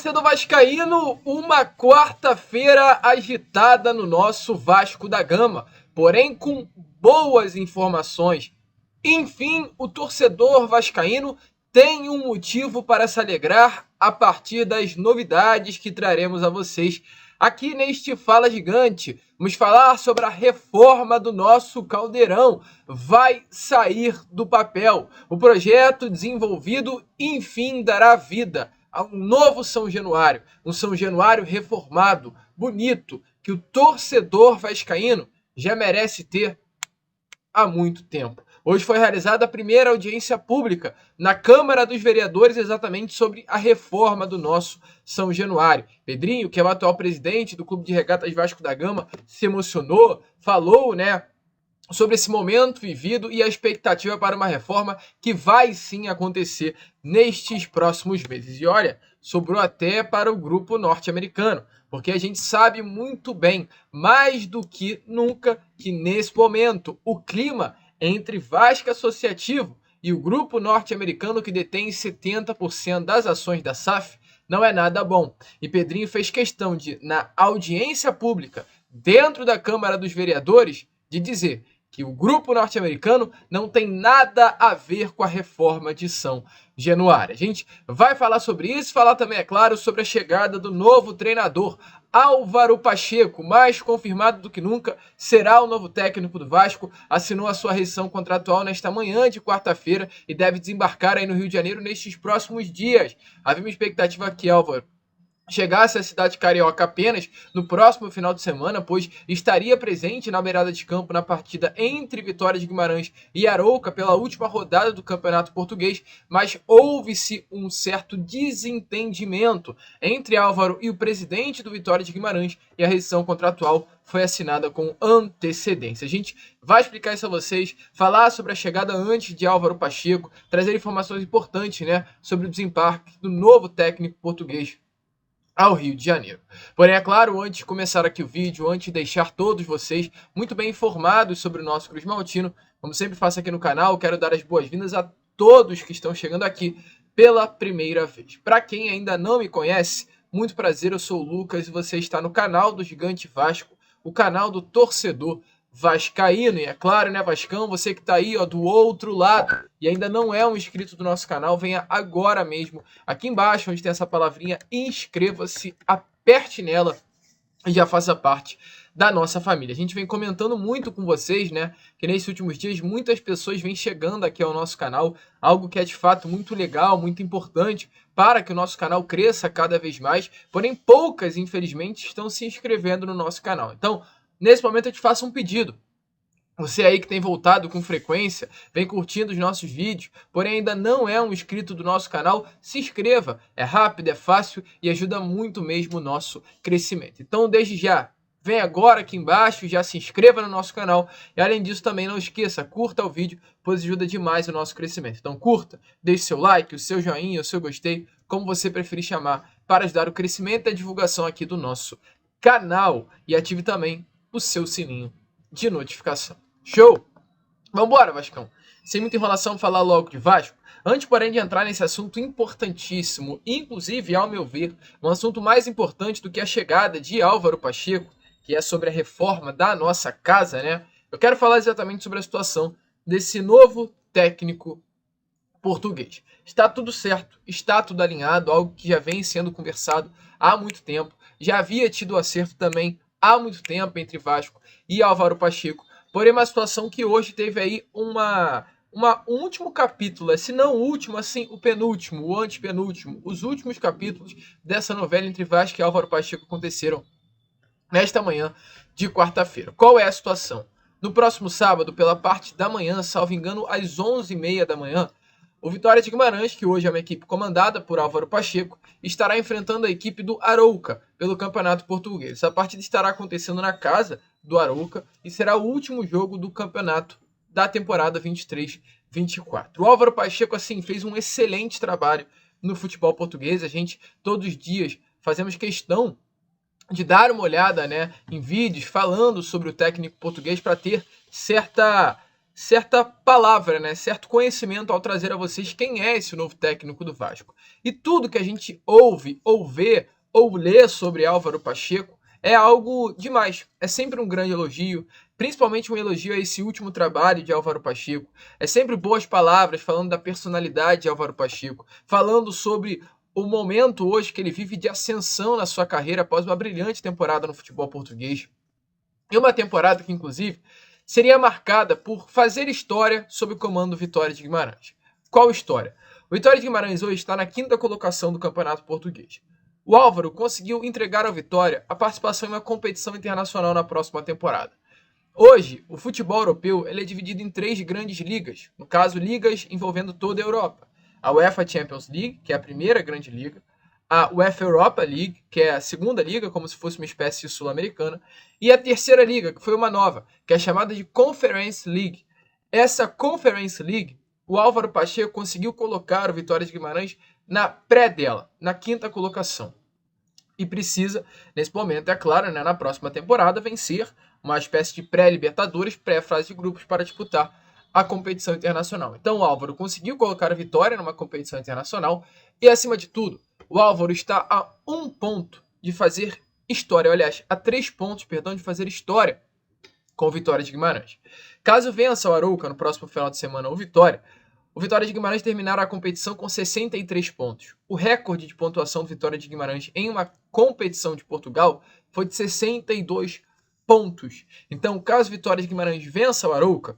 Torcedor vascaíno, uma quarta-feira agitada no nosso Vasco da Gama, porém com boas informações. Enfim, o torcedor vascaíno tem um motivo para se alegrar a partir das novidades que traremos a vocês aqui neste Fala Gigante. Vamos falar sobre a reforma do nosso Caldeirão. Vai sair do papel. O projeto desenvolvido, enfim, dará vida a um novo São Januário, um São Januário reformado, bonito, que o torcedor vascaíno já merece ter há muito tempo. Hoje foi realizada a primeira audiência pública na Câmara dos Vereadores exatamente sobre a reforma do nosso São Januário. Pedrinho, que é o atual presidente do Clube de Regatas Vasco da Gama, se emocionou, falou, sobre esse momento vivido e a expectativa para uma reforma que vai sim acontecer nestes próximos meses. E olha, sobrou até para o grupo norte-americano, porque a gente sabe muito bem, mais do que nunca, que nesse momento o clima entre Vasco Associativo e o grupo norte-americano que detém 70% das ações da SAF não é nada bom. E Pedrinho fez questão de, na audiência pública, dentro da Câmara dos Vereadores, de dizer que o grupo norte-americano não tem nada a ver com a reforma de São Januário. A gente vai falar sobre isso, falar também, é claro, sobre a chegada do novo treinador, Álvaro Pacheco, mais confirmado do que nunca, será o novo técnico do Vasco, assinou a sua rescisão contratual nesta manhã de quarta-feira e deve desembarcar aí no Rio de Janeiro nestes próximos dias. Havia uma expectativa que Álvaro chegasse à cidade carioca apenas no próximo final de semana, pois estaria presente na beirada de campo na partida entre Vitória de Guimarães e Arouca pela última rodada do Campeonato Português, mas houve-se um certo desentendimento entre Álvaro e o presidente do Vitória de Guimarães e a rescisão contratual foi assinada com antecedência. A gente vai explicar isso a vocês, falar sobre a chegada antes de Álvaro Pacheco, trazer informações importantes, sobre o desembarque do novo técnico português ao Rio de Janeiro. Porém, é claro, antes de começar aqui o vídeo, antes de deixar todos vocês muito bem informados sobre o nosso Cruz Maltino, como sempre faço aqui no canal, quero dar as boas-vindas a todos que estão chegando aqui pela primeira vez. Para quem ainda não me conhece, muito prazer, eu sou o Lucas e você está no canal do Gigante Vasco, o canal do torcedor vascaíno. E é claro, Vascão, você que está aí do outro lado e ainda não é um inscrito do nosso canal, venha agora mesmo aqui embaixo, onde tem essa palavrinha, inscreva-se, aperte nela e já faça parte da nossa família. A gente vem comentando muito com vocês, que nesses últimos dias muitas pessoas vêm chegando aqui ao nosso canal, algo que é de fato muito legal, muito importante para que o nosso canal cresça cada vez mais, porém poucas, infelizmente, estão se inscrevendo no nosso canal. Então, nesse momento eu te faço um pedido. Você aí que tem voltado com frequência, vem curtindo os nossos vídeos, porém ainda não é um inscrito do nosso canal, se inscreva. É rápido, é fácil e ajuda muito mesmo o nosso crescimento. Então, desde já, vem agora aqui embaixo, já se inscreva no nosso canal. E além disso, também não esqueça, curta o vídeo, pois ajuda demais o nosso crescimento. Então curta, deixe seu like, o seu joinha, o seu gostei, como você preferir chamar, para ajudar o crescimento e a divulgação aqui do nosso canal. E ative também o seu sininho de notificação. Show? Vambora, Vascão. Sem muita enrolação, falar logo de Vasco. Antes, porém, de entrar nesse assunto importantíssimo, inclusive, ao meu ver, um assunto mais importante do que a chegada de Álvaro Pacheco, que é sobre a reforma da nossa casa, eu quero falar exatamente sobre a situação desse novo técnico português. Está tudo certo, está tudo alinhado, algo que já vem sendo conversado há muito tempo. Já havia tido acerto também há muito tempo entre Vasco e Álvaro Pacheco. Porém, uma situação que hoje teve aí um último capítulo, se não o último, assim, o penúltimo, o antepenúltimo, os últimos capítulos dessa novela entre Vasco e Álvaro Pacheco aconteceram nesta manhã de quarta-feira. Qual é a situação? No próximo sábado, pela parte da manhã, salvo engano, às 11h30 da manhã, o Vitória de Guimarães, que hoje é uma equipe comandada por Álvaro Pacheco, estará enfrentando a equipe do Arouca pelo Campeonato Português. Essa partida estará acontecendo na casa do Arouca e será o último jogo do campeonato da temporada 23-24. O Álvaro Pacheco, assim, fez um excelente trabalho no futebol português. A gente, todos os dias, fazemos questão de dar uma olhada em vídeos falando sobre o técnico português para ter certa certa palavra, né, certo conhecimento ao trazer a vocês quem é esse novo técnico do Vasco. E tudo que a gente ouve, ou vê, ou lê sobre Álvaro Pacheco é algo demais. É sempre um grande elogio, principalmente um elogio a esse último trabalho de Álvaro Pacheco. É sempre boas palavras falando da personalidade de Álvaro Pacheco, falando sobre o momento hoje que ele vive de ascensão na sua carreira após uma brilhante temporada no futebol português. E uma temporada que, inclusive, seria marcada por fazer história sob o comando do Vitória de Guimarães. Qual história? O Vitória de Guimarães hoje está na 5ª colocação do Campeonato Português. O Álvaro conseguiu entregar ao Vitória a participação em uma competição internacional na próxima temporada. Hoje, o futebol europeu ele é dividido em 3 grandes ligas, no caso, ligas envolvendo toda a Europa. A UEFA Champions League, que é a primeira grande liga, a UEFA Europa League, que é a segunda liga, como se fosse uma espécie sul-americana, e a terceira liga, que foi uma nova, que é chamada de Conference League. Essa Conference League, o Álvaro Pacheco conseguiu colocar o Vitória de Guimarães na pré dela, na 5ª colocação. E precisa, nesse momento, é claro, né, na próxima temporada, vencer uma espécie de pré-libertadores, pré-fase de grupos para disputar a competição internacional. Então o Álvaro conseguiu colocar a Vitória numa competição internacional e, acima de tudo, o Álvaro está a 1 ponto de fazer história, aliás, a 3 pontos, perdão, de fazer história com o Vitória de Guimarães. Caso vença o Arouca no próximo final de semana ou Vitória de Guimarães terminará a competição com 63 pontos. O recorde de pontuação do Vitória de Guimarães em uma competição de Portugal foi de 62 pontos. Então, caso Vitória de Guimarães vença o Arouca,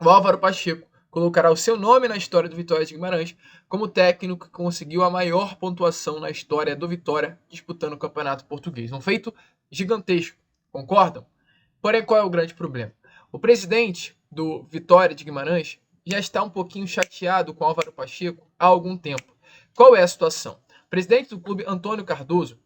o Álvaro Pacheco colocará o seu nome na história do Vitória de Guimarães como técnico que conseguiu a maior pontuação na história do Vitória disputando o Campeonato Português. Um feito gigantesco, concordam? Porém, qual é o grande problema? O presidente do Vitória de Guimarães já está um pouquinho chateado com Álvaro Pacheco há algum tempo. Qual é a situação? O presidente do clube, Antônio Cardoso,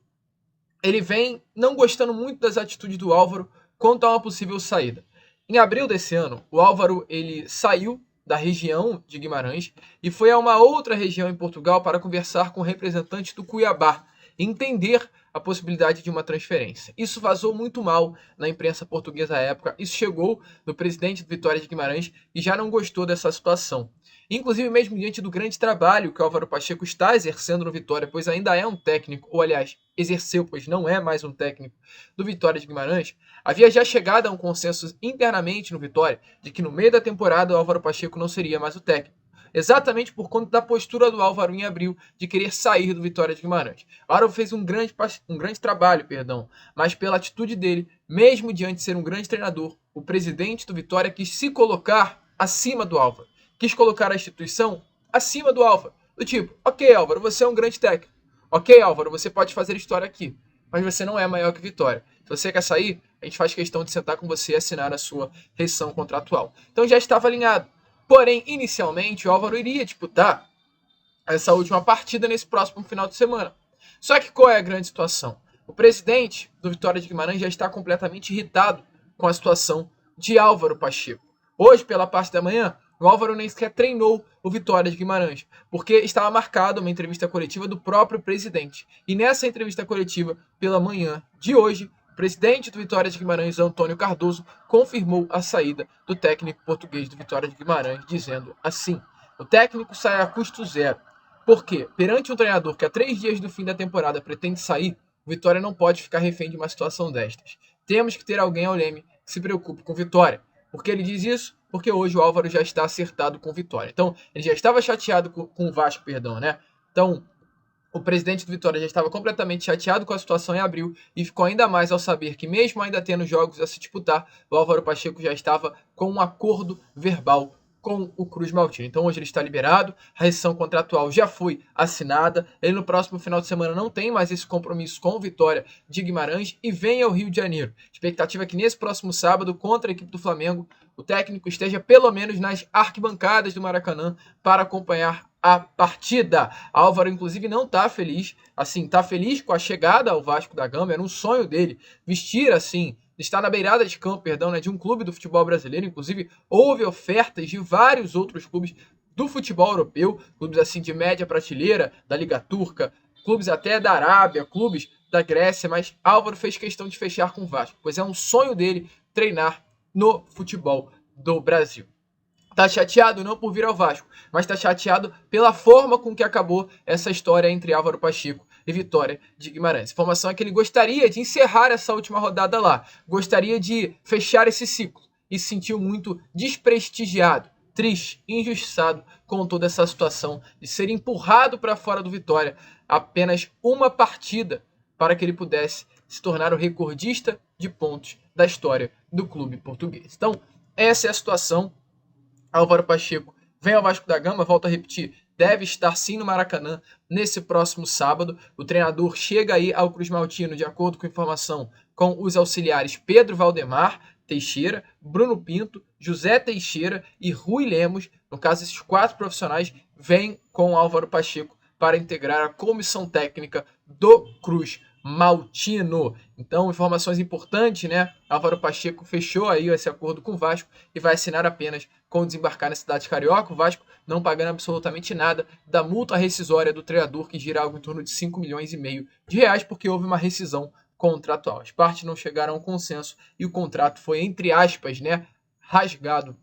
ele vem não gostando muito das atitudes do Álvaro quanto a uma possível saída. Em abril desse ano, o Álvaro ele saiu da região de Guimarães e foi a uma outra região em Portugal para conversar com representantes do Cuiabá e entender a possibilidade de uma transferência. Isso vazou muito mal na imprensa portuguesa à época. Isso chegou no presidente do Vitória de Guimarães e já não gostou dessa situação. Inclusive, mesmo diante do grande trabalho que o Álvaro Pacheco está exercendo no Vitória, pois ainda é um técnico, ou aliás, exerceu, pois não é mais um técnico do Vitória de Guimarães, havia já chegado a um consenso internamente no Vitória de que no meio da temporada o Álvaro Pacheco não seria mais o técnico. Exatamente por conta da postura do Álvaro em abril de querer sair do Vitória de Guimarães. O Álvaro fez um grande trabalho, mas pela atitude dele, mesmo diante de ser um grande treinador, o presidente do Vitória quis se colocar acima do Álvaro. Quis colocar a instituição acima do Álvaro. Do tipo, ok, Álvaro, você é um grande técnico. Ok, Álvaro, você pode fazer história aqui. Mas você não é maior que Vitória. Se você quer sair, a gente faz questão de sentar com você e assinar a sua rescisão contratual. Então já estava alinhado. Porém, inicialmente, o Álvaro iria disputar essa última partida nesse próximo final de semana. Só que qual é a grande situação? O presidente do Vitória de Guimarães já está completamente irritado com a situação de Álvaro Pacheco. Hoje, pela parte da manhã, o Álvaro nem sequer treinou o Vitória de Guimarães, porque estava marcada uma entrevista coletiva do próprio presidente. E nessa entrevista coletiva, pela manhã de hoje, o presidente do Vitória de Guimarães, Antônio Cardoso, confirmou a saída do técnico português do Vitória de Guimarães, dizendo assim: o técnico sai a custo zero. Por quê? Perante um treinador que há 3 dias do fim da temporada pretende sair, o Vitória não pode ficar refém de uma situação destas. Temos que ter alguém ao leme que se preocupe com Vitória. Por que ele diz isso? Porque hoje o Álvaro já está acertado com Vitória. Então, ele já estava chateado com o Vasco, né? Então, o presidente do Vitória já estava completamente chateado com a situação em abril e ficou ainda mais ao saber que, mesmo ainda tendo jogos a se disputar, o Álvaro Pacheco já estava com um acordo verbal com o Cruz Maltino. Então hoje ele está liberado, a rescisão contratual já foi assinada, ele no próximo final de semana não tem mais esse compromisso com o Vitória de Guimarães e vem ao Rio de Janeiro. Expectativa é que nesse próximo sábado, contra a equipe do Flamengo, o técnico esteja pelo menos nas arquibancadas do Maracanã para acompanhar a partida. Álvaro, inclusive, não está feliz, está feliz com a chegada ao Vasco da Gama, era um sonho dele vestir está na beirada de campo, de um clube do futebol brasileiro. Inclusive, houve ofertas de vários outros clubes do futebol europeu, clubes de média prateleira, da Liga Turca, clubes até da Arábia, clubes da Grécia, mas Álvaro fez questão de fechar com o Vasco, pois é um sonho dele treinar no futebol do Brasil. Tá chateado não por vir ao Vasco, mas tá chateado pela forma com que acabou essa história entre Álvaro Pacheco e Vitória de Guimarães. A informação é que ele gostaria de encerrar essa última rodada lá, gostaria de fechar esse ciclo e se sentiu muito desprestigiado, triste, injustiçado com toda essa situação de ser empurrado para fora do Vitória apenas uma partida para que ele pudesse se tornar o recordista de pontos da história do clube português. Então, essa é a situação. Álvaro Pacheco vem ao Vasco da Gama, volto a repetir, deve estar sim no Maracanã nesse próximo sábado. O treinador chega aí ao Cruz Maltino, de acordo com informação, com os auxiliares Pedro Valdemar Teixeira, Bruno Pinto, José Teixeira e Rui Lemos. No caso, esses 4 profissionais vêm com o Álvaro Pacheco para integrar a comissão técnica do Cruz Maltino. Então, informações importantes, né? Álvaro Pacheco fechou aí esse acordo com o Vasco e vai assinar apenas com desembarcar na cidade carioca. O Vasco não pagando absolutamente nada da multa rescisória do treinador, que gira algo em torno de 5,5 milhões de reais, porque houve uma rescisão contratual. As partes não chegaram a um consenso e o contrato foi, entre aspas, né, rasgado,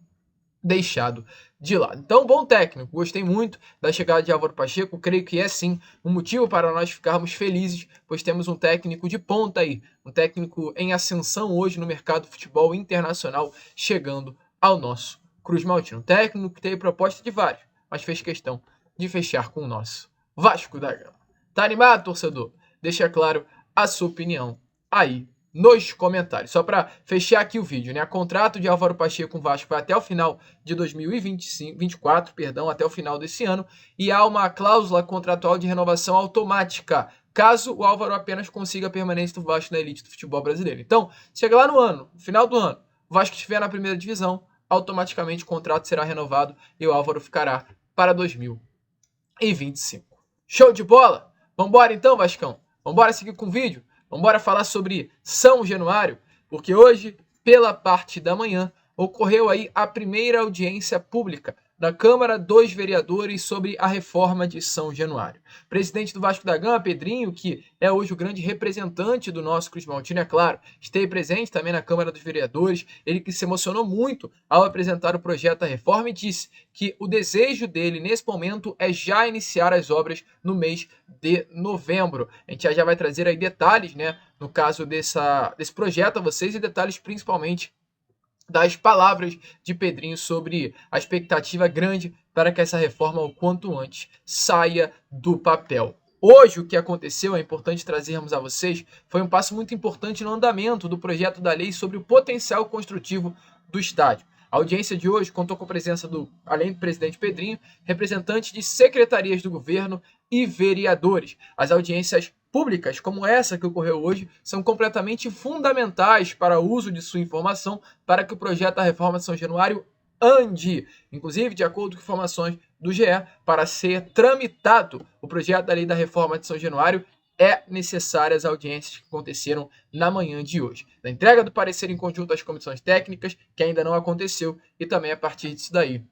deixado de lado. Então, bom técnico, gostei muito da chegada de Álvaro Pacheco, creio que é sim um motivo para nós ficarmos felizes, pois temos um técnico de ponta aí, um técnico em ascensão hoje no mercado do futebol internacional, chegando ao nosso Cruz Maltino. Um técnico que teve proposta de vários, mas fez questão de fechar com o nosso Vasco da Gama. Tá animado, torcedor? Deixa claro a sua opinião aí nos comentários. Só para fechar aqui o vídeo, né? O contrato de Álvaro Pacheco com o Vasco vai até o final de 2024, até o final desse ano, e há uma cláusula contratual de renovação automática, caso o Álvaro apenas consiga a permanência do Vasco na elite do futebol brasileiro. Então, chega lá no final do ano, o Vasco estiver na primeira divisão, automaticamente o contrato será renovado e o Álvaro ficará para 2025. Show de bola? Vambora então, Vascão? Vambora seguir com o vídeo? Vambora falar sobre São Januário? Porque hoje, pela parte da manhã, ocorreu aí a primeira audiência pública na Câmara dos Vereadores sobre a reforma de São Januário. O presidente do Vasco da Gama, Pedrinho, que é hoje o grande representante do nosso Cruz Maltino, é claro, esteve presente também na Câmara dos Vereadores, ele que se emocionou muito ao apresentar o projeto da reforma e disse que o desejo dele nesse momento é já iniciar as obras no mês de novembro. A gente já vai trazer aí detalhes, né, no caso desse projeto a vocês, e detalhes principalmente das palavras de Pedrinho sobre a expectativa grande para que essa reforma o quanto antes saia do papel. Hoje o que aconteceu, é importante trazermos a vocês, foi um passo muito importante no andamento do projeto da lei sobre o potencial construtivo do estádio. A audiência de hoje contou com a presença além do presidente Pedrinho, representantes de secretarias do governo e vereadores. As audiências públicas, como essa que ocorreu hoje, são completamente fundamentais para o uso de sua informação para que o projeto da reforma de São Januário ande. Inclusive, de acordo com informações do GE, para ser tramitado o projeto da lei da reforma de São Januário, é necessárias as audiências que aconteceram na manhã de hoje. Da entrega do parecer em conjunto às comissões técnicas, que ainda não aconteceu, e também a partir disso daí,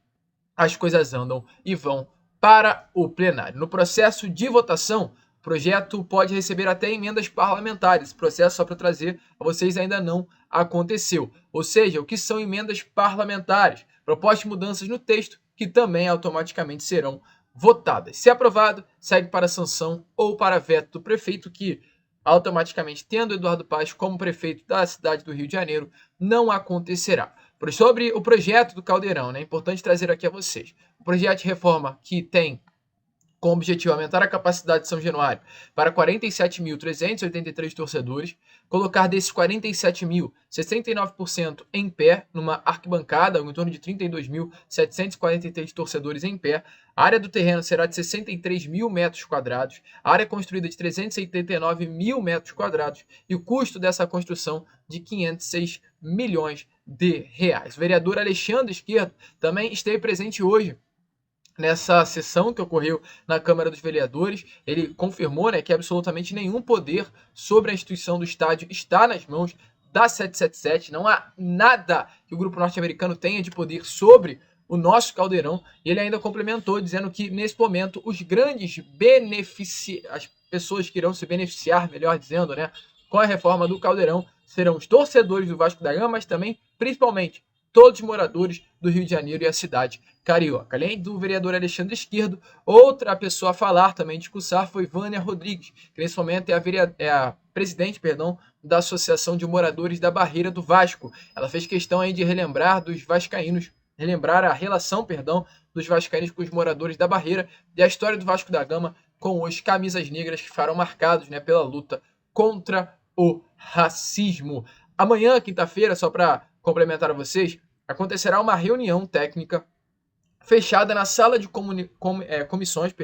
as coisas andam e vão para o plenário. No processo de votação, o projeto pode receber até emendas parlamentares. Esse processo, só para trazer a vocês, ainda não aconteceu. Ou seja, o que são emendas parlamentares? Propostas de mudanças no texto, que também automaticamente serão votadas. Se aprovado, segue para sanção ou para veto do prefeito, que automaticamente, tendo Eduardo Paes como prefeito da cidade do Rio de Janeiro, não acontecerá. Sobre o projeto do Caldeirão, né? É importante trazer aqui a vocês. O projeto de reforma que tem com o objetivo de aumentar a capacidade de São Januário para 47.383 torcedores, colocar desses 47.000, 69% em pé, numa arquibancada, em torno de 32.743 torcedores em pé. A área do terreno será de 63 mil metros quadrados, a área construída de 379 mil metros quadrados e o custo dessa construção de 506 milhões de reais. O vereador Alexandre Esquerdo também esteve presente hoje nessa sessão que ocorreu na Câmara dos Vereadores. Ele confirmou, né, que absolutamente nenhum poder sobre a instituição do estádio está nas mãos da 777. Não há nada que o grupo norte-americano tenha de poder sobre o nosso Caldeirão. E ele ainda complementou, dizendo que, nesse momento, os grandes as pessoas que irão se beneficiar, melhor dizendo, né, com a reforma do Caldeirão, serão os torcedores do Vasco da Gama, mas também, principalmente, todos os moradores do Rio de Janeiro e a cidade carioca. Além do vereador Alexandre Esquerdo, outra pessoa a falar, também discursar, foi Vânia Rodrigues, que nesse momento é a presidente, da Associação de Moradores da Barreira do Vasco. Ela fez questão aí de relembrar a relação, dos vascaínos com os moradores da Barreira e a história do Vasco da Gama com os camisas negras que foram marcados, pela luta contra o racismo. Amanhã, quinta-feira, só para complementar a vocês, acontecerá uma reunião técnica fechada na sala de comissões,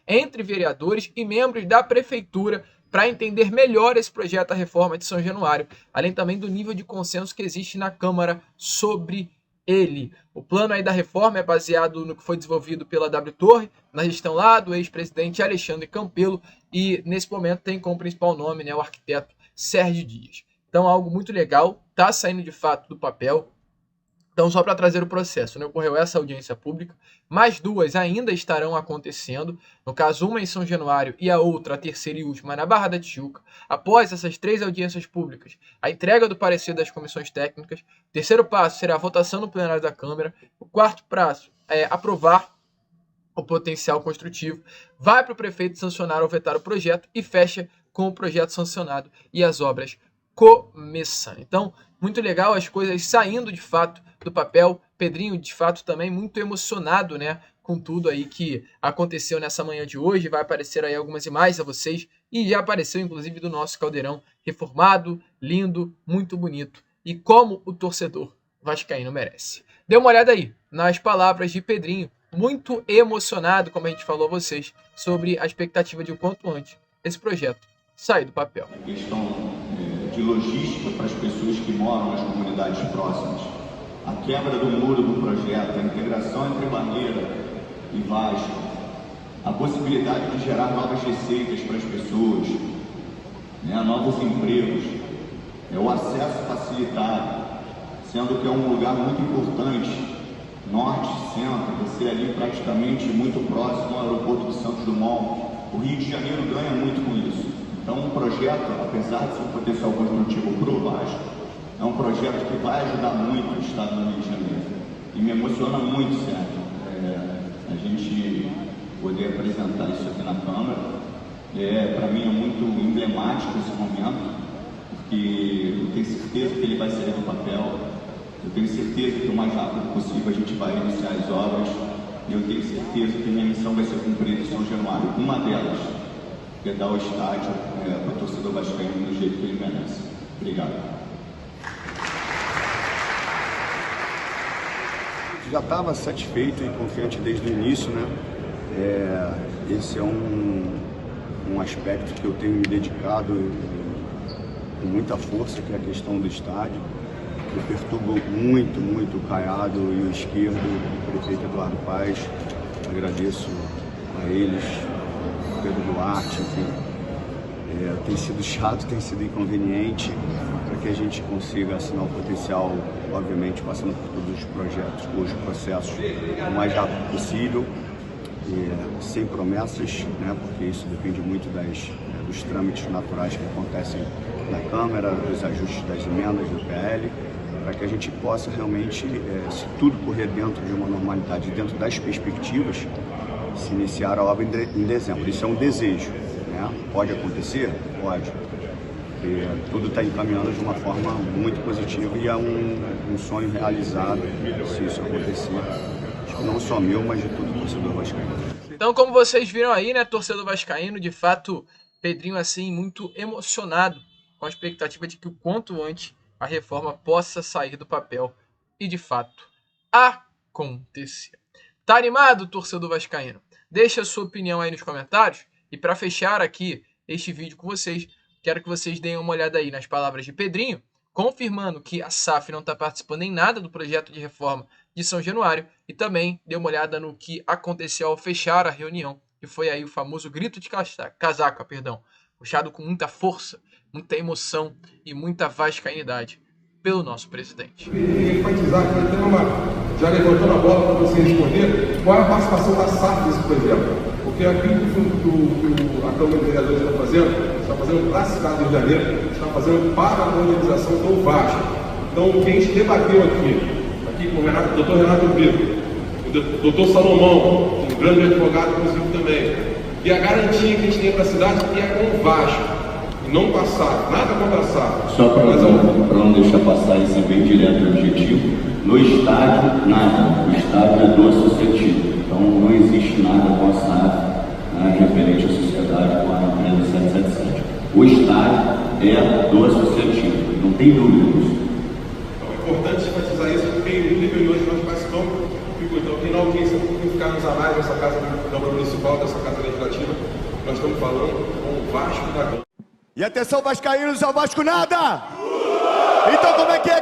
entre vereadores e membros da prefeitura para entender melhor esse projeto da reforma de São Januário, além também do nível de consenso que existe na Câmara sobre ele. O plano aí da reforma é baseado no que foi desenvolvido pela W Torre, na gestão lá do ex-presidente Alexandre Campelo, e nesse momento tem como principal nome, o arquiteto Sérgio Dias. Então, algo muito legal, está saindo de fato do papel. Então, só para trazer o processo, ocorreu essa audiência pública, mais duas ainda estarão acontecendo, no caso uma em São Januário e a outra, a terceira e última, na Barra da Tijuca. Após essas 3 audiências públicas, a entrega do parecer das comissões técnicas, o terceiro passo será a votação no plenário da Câmara, o quarto prazo é aprovar o potencial construtivo, vai para o prefeito sancionar ou vetar o projeto e fecha com o projeto sancionado e as obras começando. Então, muito legal, as coisas saindo de fato do papel. Pedrinho, de fato, também muito emocionado, com tudo aí que aconteceu nessa manhã de hoje. Vai aparecer aí algumas imagens a vocês e já apareceu, inclusive, do nosso caldeirão reformado, lindo, muito bonito e como o torcedor vascaíno merece. Dê uma olhada aí nas palavras de Pedrinho, muito emocionado, como a gente falou a vocês, sobre a expectativa de o quanto antes esse projeto sair do papel. A questão de logística para as pessoas que moram nas comunidades próximas, a quebra do muro do projeto, a integração entre Barreira e Vasco, a possibilidade de gerar novas receitas para as pessoas, novos empregos, o acesso facilitado, sendo que é um lugar muito importante, norte, centro, você ali praticamente muito próximo ao aeroporto de Santos Dumont. O Rio de Janeiro ganha muito com isso. Então, um projeto, apesar de ser um potencial construtivo para o Vasco, é um projeto que vai ajudar muito o estado do Rio de Janeiro. E me emociona muito, Sérgio, a gente poder apresentar isso aqui na Câmara. Para mim é muito emblemático esse momento, porque eu tenho certeza que ele vai sair do papel, eu tenho certeza que o mais rápido possível a gente vai iniciar as obras, e eu tenho certeza que minha missão vai ser cumprida em São Januário. Uma delas, que é dar o estádio para o torcedor vascaíno do jeito que ele merece. Obrigado. Já estava satisfeito e confiante desde o início, esse é um aspecto que eu tenho me dedicado com muita força, que é a questão do estádio, que perturba muito o Caiado e o Esquerdo, o prefeito Eduardo Paes. Agradeço a eles, Pedro Duarte, enfim. Tem sido chato, tem sido inconveniente para que a gente consiga assinar o potencial, obviamente passando por todos os projetos, os processos o mais rápido possível, sem promessas, porque isso depende muito dos trâmites naturais que acontecem na Câmara, dos ajustes das emendas do PL, para que a gente possa realmente, se tudo correr dentro de uma normalidade, dentro das perspectivas, se iniciar a obra em dezembro. Isso é um desejo, Pode acontecer? Pode. Tudo está encaminhando de uma forma muito positiva e é um sonho realizado se isso acontecer. Acho que não só meu, mas de todo o torcedor vascaíno. Então, como vocês viram aí, torcedor vascaíno, de fato, Pedrinho assim muito emocionado com a expectativa de que o quanto antes a reforma possa sair do papel e, de fato, acontecer. Tá animado, torcedor vascaíno? Deixa a sua opinião aí nos comentários. E para fechar aqui este vídeo com vocês, quero que vocês deem uma olhada aí nas palavras de Pedrinho, confirmando que a SAF não está participando em nada do projeto de reforma de São Januário, e também dê uma olhada no que aconteceu ao fechar a reunião, que foi aí o famoso grito de casaca, puxado com muita força, muita emoção e muita vascainidade pelo nosso presidente. E enfatizar aqui, já levantando a bola para você responder, qual é a participação da SAF nesse projeto? Porque aquilo que a Câmara de Vereadores está fazendo para a cidade do Rio de Janeiro, está fazendo para a modernização do Vasco. Então, o que a gente debateu aqui o doutor Renato Brito, o doutor Salomão, um grande advogado, inclusive também. E a garantia que a gente tem para a cidade é com o Vasco. Não passar, nada contra a SAF. Só para não deixar passar isso bem direto e objetivo, no estádio, nada. O estádio é do associativo. Então não existe nada com a SAF referente à sociedade com a empresa 777. O estádio é do associativo, não tem dúvida disso. Então, é importante enfatizar isso, porque em reuniões nós participamos, então quem na audiência ficar nos anais dessa casa da Câmara Municipal, dessa casa legislativa, nós estamos falando com o Vasco da Gama. E atenção, vascaínos, ao Vasco nada! Então como é que é?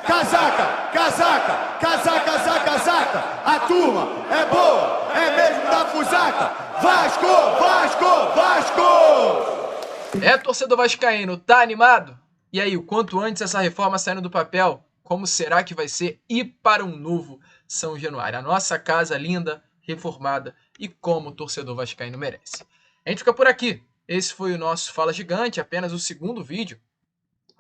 Casaca, casaca, casaca, casaca, casaca! A turma é boa, é mesmo da fusaca! Vasco, Vasco, Vasco! É, torcedor vascaíno, tá animado? E aí, o quanto antes essa reforma saindo do papel, como será que vai ser ir para um novo São Januário? A nossa casa linda, reformada e como o torcedor vascaíno merece. A gente fica por aqui. Esse foi o nosso Fala Gigante, apenas o segundo vídeo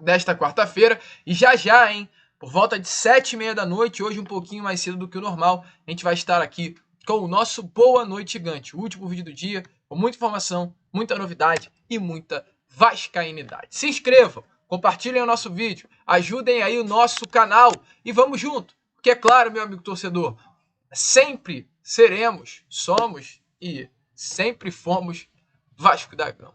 desta quarta-feira. E já, hein, por volta de 7h30 da noite, hoje um pouquinho mais cedo do que o normal, a gente vai estar aqui com o nosso Boa Noite Gigante, o último vídeo do dia, com muita informação, muita novidade e muita vascainidade. Se inscrevam, compartilhem o nosso vídeo, ajudem aí o nosso canal e vamos junto. Porque é claro, meu amigo torcedor, sempre seremos, somos e sempre fomos Vasco da Gama.